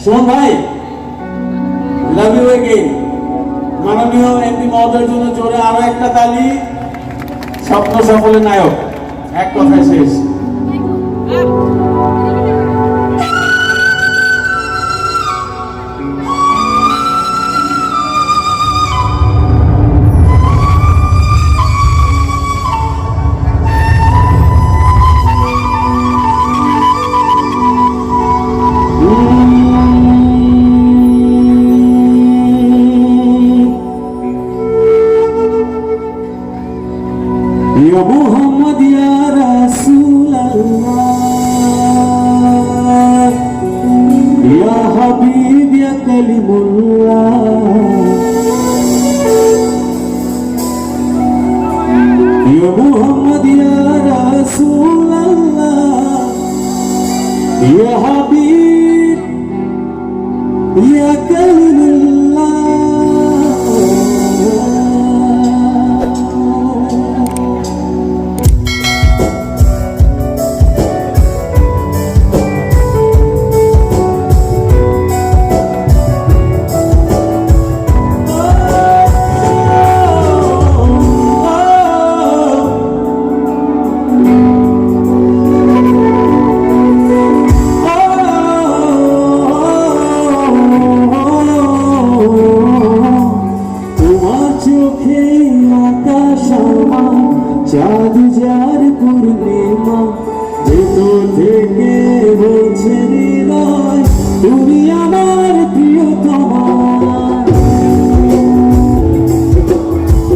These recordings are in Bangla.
শোন ভাই, লাভ ইউ এগেইন। মাননীয় এমপি মহোদয়ের জন্য জোরে আরো একটা তালি। স্বপ্ন সফলের নায়ক, এক কথায় শেষ। Ya Muhammad ya Rasulullah, ya Habib ya Kalimullah, ya Muhammad ya Rasulullah, ya Habib ya Kalimullah. চাঁদ যার পূর্ণিমা, ভেতর থেকে বলছে হৃদয় তুমি আমার প্রিয়তমা।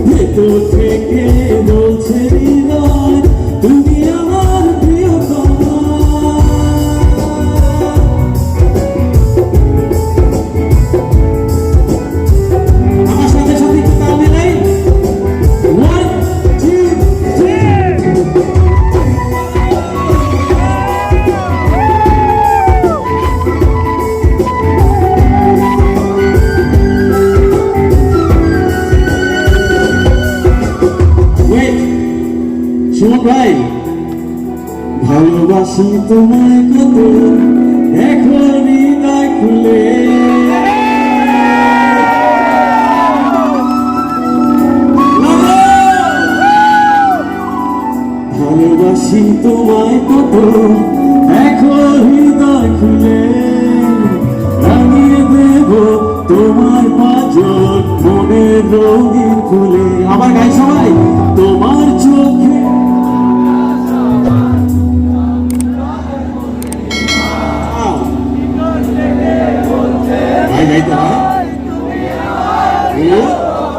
ভেতর থেকে বলছে হৃদয় তুমি আমার প্রিয়তমা। আমার সাথে সাথে একটু তাল মিলাই। শোন ভাই, ভালোবাসি তোমায় কত, এখন হৃদয় খুলে। ভালোবাসি তোমায় কত, এখন হৃদয় খুলে। রাঙিয়ে দেব তোমার পাঁজর মনের রঙিন ফুলে। আবার গাই সবাই, তোমার চোখে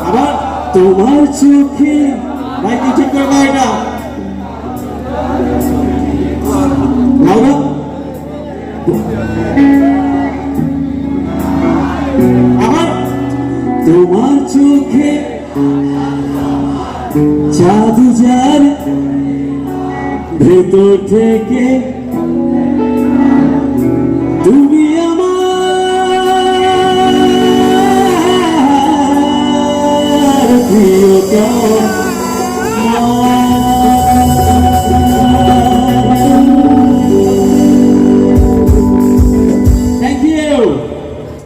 আবার তোমার চোখে ভাই কি ঠিক করবো এটা আবার তোমার চোখে চাঁদ যার ভেতর থেকে